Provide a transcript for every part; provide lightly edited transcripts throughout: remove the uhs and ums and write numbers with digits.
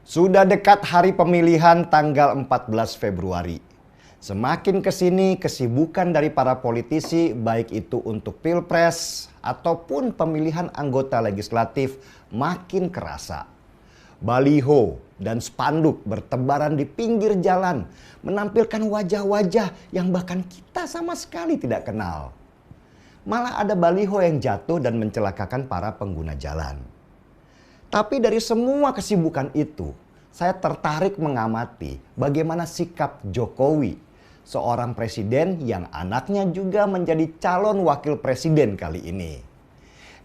Sudah dekat hari pemilihan tanggal 14 Februari. Semakin kesini kesibukan dari para politisi baik itu untuk pilpres ataupun pemilihan anggota legislatif makin kerasa. Baliho dan spanduk bertebaran di pinggir jalan menampilkan wajah-wajah yang bahkan kita sama sekali tidak kenal. Malah ada baliho yang jatuh dan mencelakakan para pengguna jalan. Tapi dari semua kesibukan itu, saya tertarik mengamati bagaimana sikap Jokowi, seorang presiden yang anaknya juga menjadi calon wakil presiden kali ini.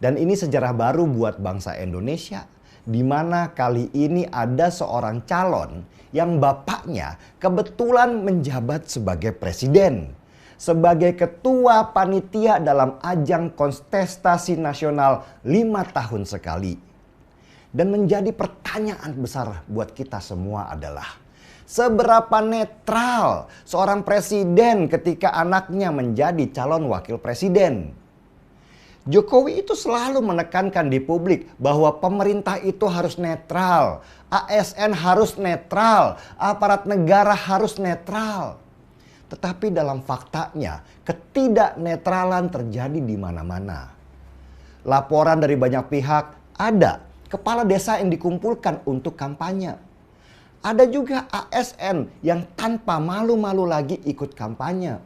Dan ini sejarah baru buat bangsa Indonesia, di mana kali ini ada seorang calon yang bapaknya kebetulan menjabat sebagai presiden, sebagai ketua panitia dalam ajang kontestasi nasional 5 tahun sekali. Dan menjadi pertanyaan besar buat kita semua adalah seberapa netral seorang presiden ketika anaknya menjadi calon wakil presiden. Jokowi itu selalu menekankan di publik bahwa pemerintah itu harus netral, ASN harus netral, aparat negara harus netral. Tetapi dalam faktanya ketidaknetralan terjadi di mana-mana. Laporan dari banyak pihak ada. Kepala desa yang dikumpulkan untuk kampanye. Ada juga ASN yang tanpa malu-malu lagi ikut kampanye.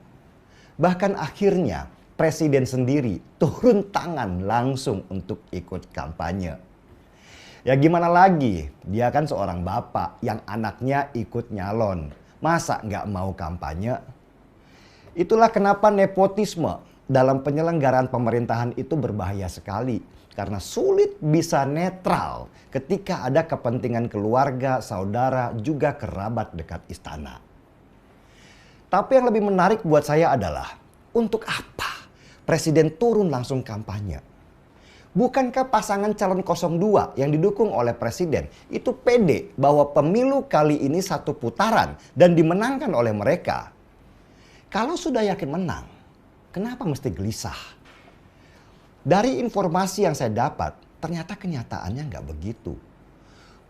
Bahkan akhirnya presiden sendiri turun tangan langsung untuk ikut kampanye. Ya gimana lagi, dia kan seorang bapak yang anaknya ikut nyalon. Masa nggak mau kampanye? Itulah kenapa nepotisme dalam penyelenggaraan pemerintahan itu berbahaya sekali. Karena sulit bisa netral ketika ada kepentingan keluarga, saudara, juga kerabat dekat istana. Tapi yang lebih menarik buat saya adalah, untuk apa presiden turun langsung kampanye? Bukankah pasangan calon 02 yang didukung oleh presiden itu pede bahwa pemilu kali ini satu putaran dan dimenangkan oleh mereka? Kalau sudah yakin menang, kenapa mesti gelisah? Dari informasi yang saya dapat, ternyata kenyataannya nggak begitu.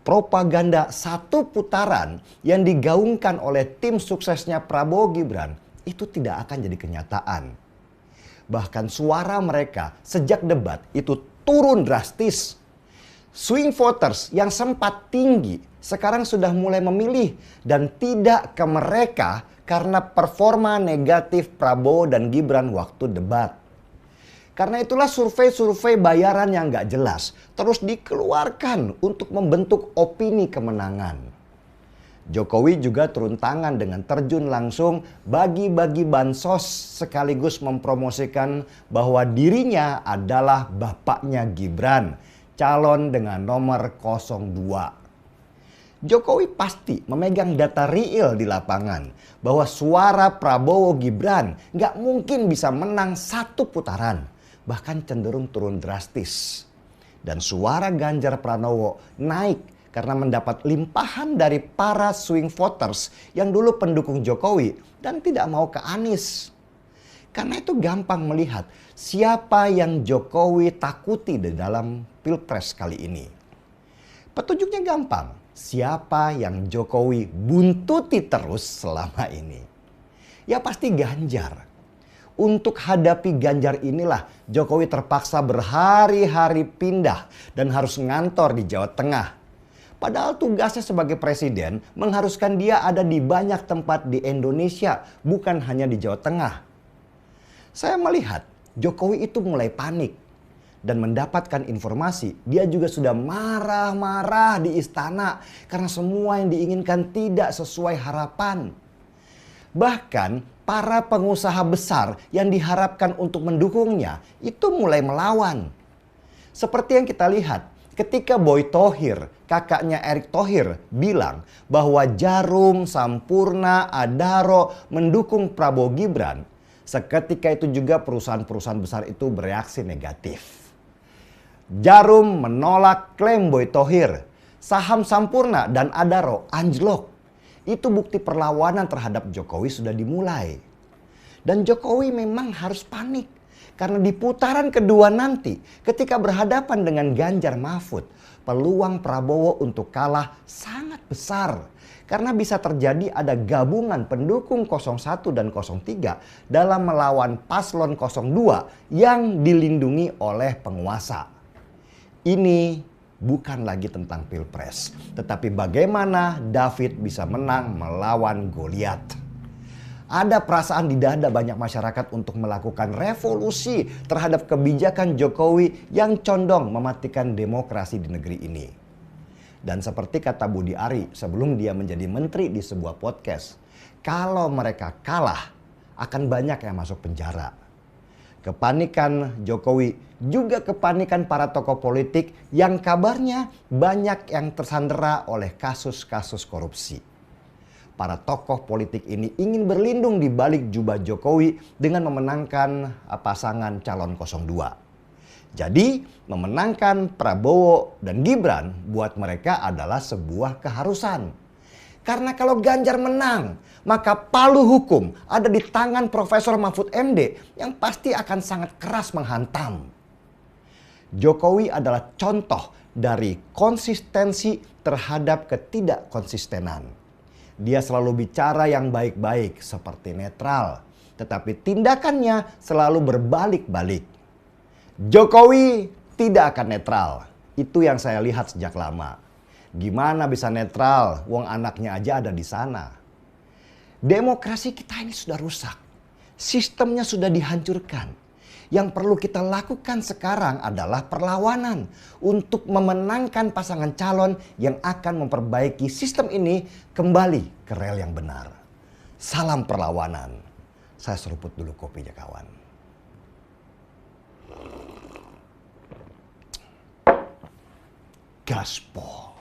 Propaganda satu putaran yang digaungkan oleh tim suksesnya Prabowo Gibran itu tidak akan jadi kenyataan. Bahkan suara mereka sejak debat itu turun drastis. Swing voters yang sempat tinggi sekarang sudah mulai memilih dan tidak ke mereka karena performa negatif Prabowo dan Gibran waktu debat. Karena itulah survei-survei bayaran yang nggak jelas terus dikeluarkan untuk membentuk opini kemenangan. Jokowi juga turun tangan dengan terjun langsung bagi-bagi bansos sekaligus mempromosikan bahwa dirinya adalah bapaknya Gibran, calon dengan nomor 02. Jokowi pasti memegang data real di lapangan bahwa suara Prabowo Gibran nggak mungkin bisa menang satu putaran. Bahkan cenderung turun drastis. Dan suara Ganjar Pranowo naik karena mendapat limpahan dari para swing voters yang dulu pendukung Jokowi dan tidak mau ke Anies. Karena itu gampang melihat siapa yang Jokowi takuti di dalam pilpres kali ini. Petunjuknya gampang, siapa yang Jokowi buntuti terus selama ini. Ya pasti Ganjar. Untuk hadapi Ganjar inilah Jokowi terpaksa berhari-hari pindah dan harus ngantor di Jawa Tengah. Padahal tugasnya sebagai presiden mengharuskan dia ada di banyak tempat di Indonesia, bukan hanya di Jawa Tengah. Saya melihat Jokowi itu mulai panik dan mendapatkan informasi dia juga sudah marah-marah di istana karena semua yang diinginkan tidak sesuai harapan. Bahkan para pengusaha besar yang diharapkan untuk mendukungnya itu mulai melawan. Seperti yang kita lihat ketika Boy Thohir, kakaknya Erick Thohir, bilang bahwa Jarum, Sampurna, Adaro mendukung Prabowo Gibran. Seketika itu juga perusahaan-perusahaan besar itu bereaksi negatif. Jarum menolak klaim Boy Thohir. Saham Sampurna dan Adaro anjlok. Itu bukti perlawanan terhadap Jokowi sudah dimulai. Dan Jokowi memang harus panik. Karena di putaran kedua nanti ketika berhadapan dengan Ganjar Mahfud, peluang Prabowo untuk kalah sangat besar. Karena bisa terjadi ada gabungan pendukung 01 dan 03 dalam melawan paslon 02 yang dilindungi oleh penguasa. Ini bukan lagi tentang pilpres, tetapi bagaimana David bisa menang melawan Goliat. Ada perasaan di dada banyak masyarakat untuk melakukan revolusi terhadap kebijakan Jokowi yang condong mematikan demokrasi di negeri ini. Dan seperti kata Budi Ari sebelum dia menjadi menteri di sebuah podcast, kalau mereka kalah akan banyak yang masuk penjara. Kepanikan Jokowi juga kepanikan para tokoh politik yang kabarnya banyak yang tersandera oleh kasus-kasus korupsi. Para tokoh politik ini ingin berlindung di balik jubah Jokowi dengan memenangkan pasangan calon 02. Jadi memenangkan Prabowo dan Gibran buat mereka adalah sebuah keharusan. Karena kalau Ganjar menang, maka palu hukum ada di tangan Profesor Mahfud MD yang pasti akan sangat keras menghantam. Jokowi adalah contoh dari konsistensi terhadap ketidakkonsistenan. Dia selalu bicara yang baik-baik seperti netral, tetapi tindakannya selalu berbalik-balik. Jokowi tidak akan netral. Itu yang saya lihat sejak lama. Gimana bisa netral? Wong anaknya aja ada di sana. Demokrasi kita ini sudah rusak. Sistemnya sudah dihancurkan. Yang perlu kita lakukan sekarang adalah perlawanan untuk memenangkan pasangan calon yang akan memperbaiki sistem ini kembali ke rel yang benar. Salam perlawanan. Saya seruput dulu kopinya kawan. Gaspol.